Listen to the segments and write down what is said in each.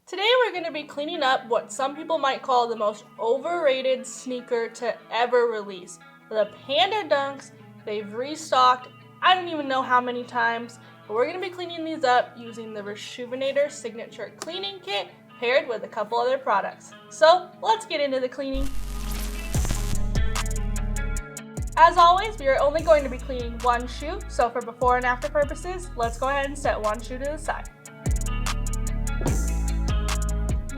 Today we're going to be cleaning up what some people might call the most overrated sneaker to ever release. The Panda Dunks. They've restocked, I don't even know how many times, but we're going to be cleaning these up using the RESHOEVN8R Signature Cleaning Kit paired with a couple other products. So let's get into the cleaning. As always, we are only going to be cleaning one shoe, so for before and after purposes, let's go ahead and set one shoe to the side.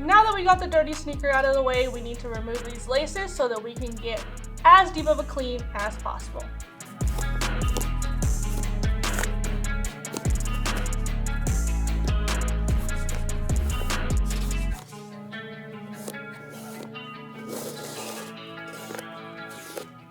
Now that we got the dirty sneaker out of the way, we need to remove these laces so that we can get as deep of a clean as possible.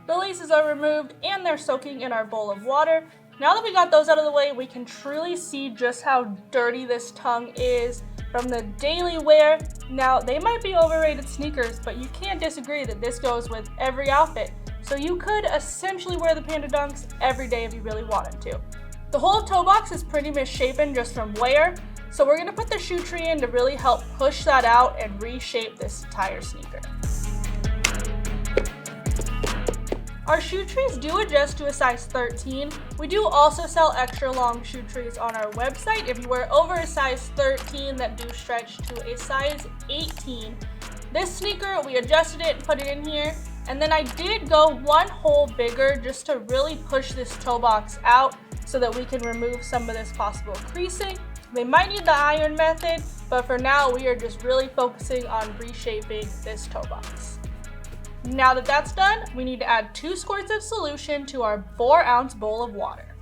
The laces are removed and they're soaking in our bowl of water. Now that we got those out of the way, we can truly see just how dirty this tongue is from the daily wear. Now, they might be overrated sneakers, but you can't disagree that this goes with every outfit. So you could essentially wear the Panda Dunks every day if you really wanted to. The whole toe box is pretty misshapen just from wear, so we're gonna put the shoe tree in to really help push that out and reshape this entire sneaker. Our shoe trees do adjust to a size 13. We do also sell extra long shoe trees on our website if you wear over a size 13 that do stretch to a size 18. This sneaker, we adjusted it and put it in here, and then I did go one hole bigger just to really push this toe box out so that we can remove some of this possible creasing. They might need the iron method, but for now we are just really focusing on reshaping this toe box. Now that that's done, we need to add 2 squirts of solution to our 4-ounce bowl of water.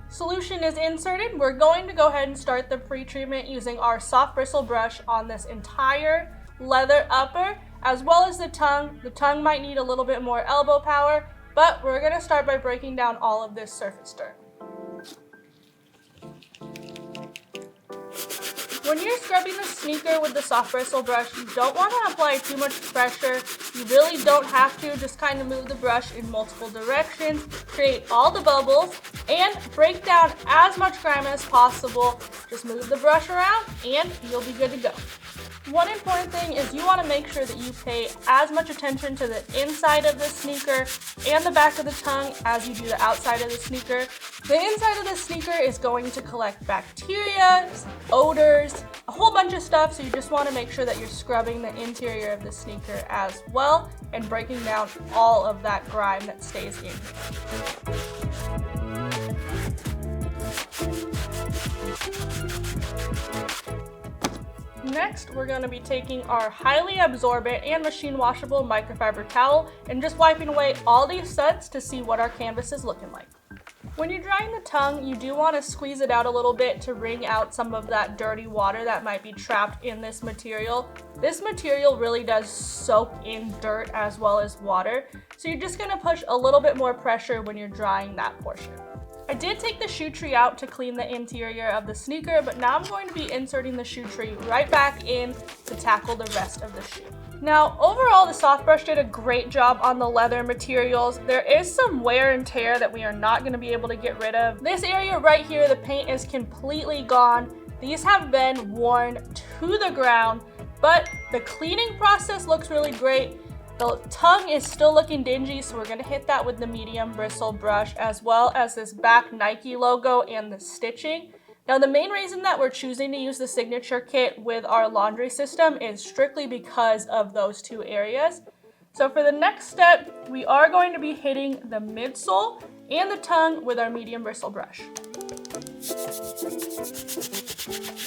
Solution is inserted. We're going to go ahead and start the pre-treatment using our soft bristle brush on this entire leather upper, as well as the tongue. The tongue might need a little bit more elbow power, but we're going to start by breaking down all of this surface dirt. When you're scrubbing the sneaker with the soft bristle brush, you don't want to apply too much pressure. You really don't have to. Just kind of move the brush in multiple directions, create all the bubbles, and break down as much grime as possible. Just move the brush around and you'll be good to go. One important thing is you want to make sure that you pay as much attention to the inside of the sneaker and the back of the tongue as you do the outside of the sneaker. The inside of the sneaker is going to collect bacteria, odors, a whole bunch of stuff, so you just want to make sure that you're scrubbing the interior of the sneaker as well and breaking down all of that grime that stays in here. Next, we're going to be taking our highly absorbent and machine washable microfiber towel and just wiping away all these suds to see what our canvas is looking like. When you're drying the tongue, you do want to squeeze it out a little bit to wring out some of that dirty water that might be trapped in this material. This material really does soak in dirt as well as water, so you're just going to push a little bit more pressure when you're drying that portion. I did take the shoe tree out to clean the interior of the sneaker, but now I'm going to be inserting the shoe tree right back in to tackle the rest of the shoe. Now, overall, the soft brush did a great job on the leather materials. There is some wear and tear that we are not going to be able to get rid of. This area right here, the paint is completely gone. These have been worn to the ground, but the cleaning process looks really great. The tongue is still looking dingy, so we're going to hit that with the medium bristle brush, as well as this back Nike logo and the stitching. Now, the main reason that we're choosing to use the signature kit with our laundry system is strictly because of those 2 areas. So for the next step, we are going to be hitting the midsole and the tongue with our medium bristle brush.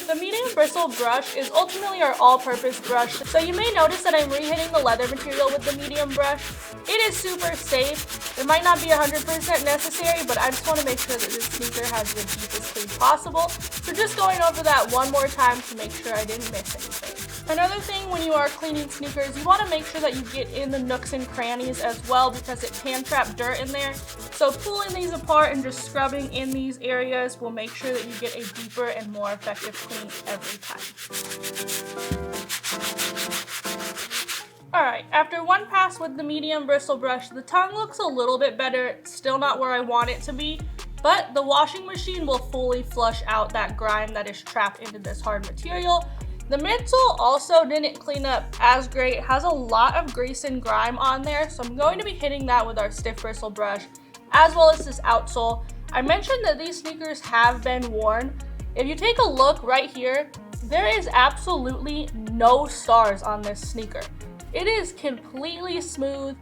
The medium bristle brush is ultimately our all-purpose brush, so you may notice that I'm re-hitting the leather material with the medium brush. It is super safe. It might not be 100% necessary, but I just want to make sure that this sneaker has the deepest clean possible. So just going over that one more time to make sure I didn't miss anything. Another thing when you are cleaning sneakers, you want to make sure that you get in the nooks and crannies as well, because it can trap dirt in there. So pulling these apart and just scrubbing in these areas will make sure that you get a deeper and more effective clean every time. Alright, after one pass with the medium bristle brush, the tongue looks a little bit better. It's still not where I want it to be. but the washing machine will fully flush out that grime that is trapped into this hard material. The midsole also didn't clean up as great. It has a lot of grease and grime on there, so I'm going to be hitting that with our stiff bristle brush, as well as this outsole. I mentioned that these sneakers have been worn. If you take a look right here, there is absolutely no stars on this sneaker. It is completely smooth.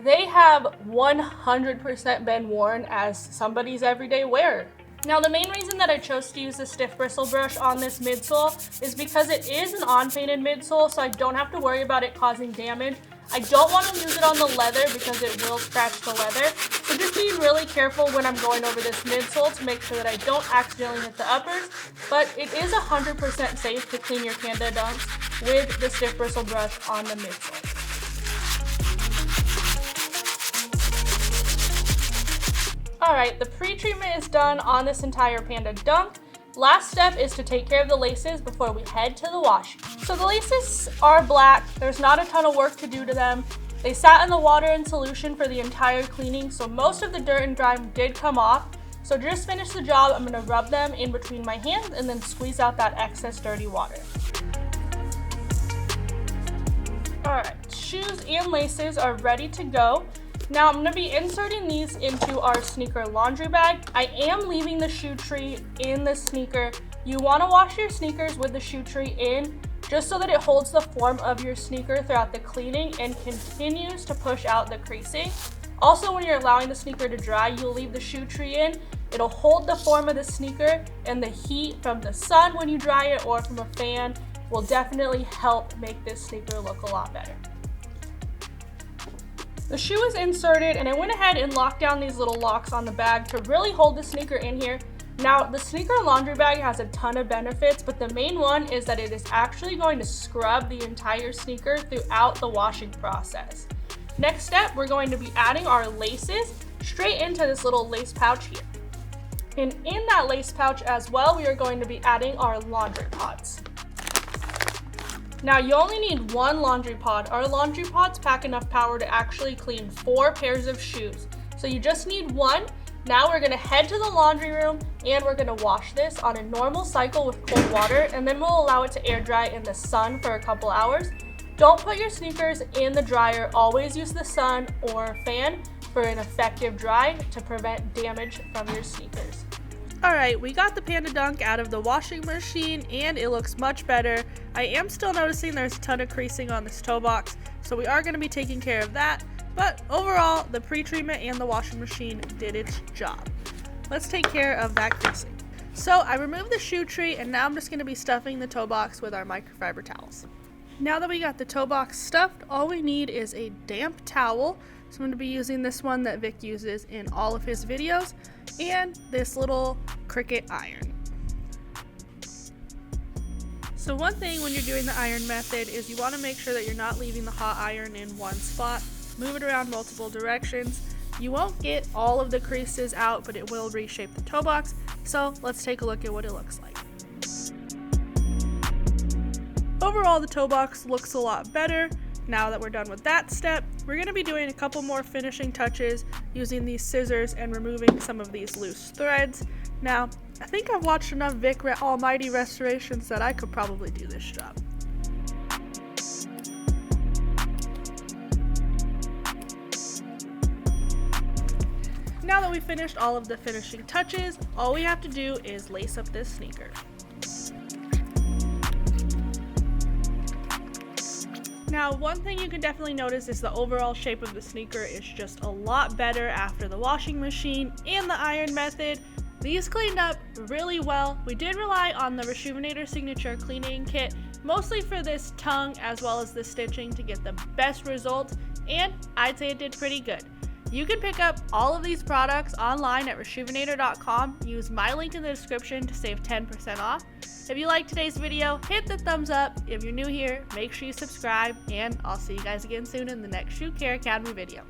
They have 100% been worn as somebody's everyday wear. Now, the main reason that I chose to use the stiff bristle brush on this midsole is because it is an on-painted midsole, so I don't have to worry about it causing damage. I don't want to use it on the leather because it will scratch the leather. So just being really careful when I'm going over this midsole to make sure that I don't accidentally hit the uppers. But it is 100% safe to clean your Panda Dunks with the stiff bristle brush on the midsole. Alright, the pre-treatment is done on this entire Panda Dunk. Last step is to take care of the laces before we head to the wash. So the laces are black. There's not a ton of work to do to them. They sat in the water in solution for the entire cleaning, so most of the dirt and grime did come off. So to just finish the job, I'm going to rub them in between my hands and then squeeze out that excess dirty water. Alright, shoes and laces are ready to go. Now I'm going to be inserting these into our sneaker laundry bag. I am leaving the shoe tree in the sneaker. You want to wash your sneakers with the shoe tree in, just so that it holds the form of your sneaker throughout the cleaning and continues to push out the creasing. Also, when you're allowing the sneaker to dry, you'll leave the shoe tree in. It'll hold the form of the sneaker, and the heat from the sun when you dry it or from a fan will definitely help make this sneaker look a lot better. The shoe is inserted, and I went ahead and locked down these little locks on the bag to really hold the sneaker in here. Now, the sneaker laundry bag has a ton of benefits, but the main one is that it is actually going to scrub the entire sneaker throughout the washing process. Next step, we're going to be adding our laces straight into this little lace pouch here. And in that lace pouch as well, we are going to be adding our laundry pods. Now, you only need one laundry pod. Our laundry pods pack enough power to actually clean 4 pairs of shoes. So you just need one. Now we're gonna head to the laundry room and we're gonna wash this on a normal cycle with cold water, and then we'll allow it to air dry in the sun for a couple hours. Don't put your sneakers in the dryer. Always use the sun or fan for an effective dry to prevent damage from your sneakers. Alright, we got the Panda Dunk out of the washing machine and it looks much better. I am still noticing there's a ton of creasing on this toe box, so we are going to be taking care of that. But overall, the pre-treatment and the washing machine did its job. Let's take care of that creasing. So I removed the shoe tree, and now I'm just going to be stuffing the toe box with our microfiber towels. Now that we got the toe box stuffed, all we need is a damp towel. So I'm going to be using this one that Vic uses in all of his videos, and this little Cricut iron. So one thing when you're doing the iron method is you want to make sure that you're not leaving the hot iron in one spot. Move it around multiple directions. You won't get all of the creases out, but it will reshape the toe box. So let's take a look at what it looks like. Overall, the toe box looks a lot better. Now that we're done with that step, we're going to be doing a couple more finishing touches using these scissors and removing some of these loose threads. Now, I think I've watched enough Vic Almighty restorations that I could probably do this job. Now that we've finished all of the finishing touches, all we have to do is lace up this sneaker. Now, one thing you can definitely notice is the overall shape of the sneaker is just a lot better after the washing machine and the iron method. These cleaned up really well. We did rely on the RESHOEVN8R Signature Cleaning Kit, mostly for this tongue as well as the stitching to get the best results, and I'd say it did pretty good. You can pick up all of these products online at RESHOEVN8R.com. Use my link in the description to save 10% off. If you liked today's video, hit the thumbs up. If you're new here, make sure you subscribe, and I'll see you guys again soon in the next Shoe Care Academy video.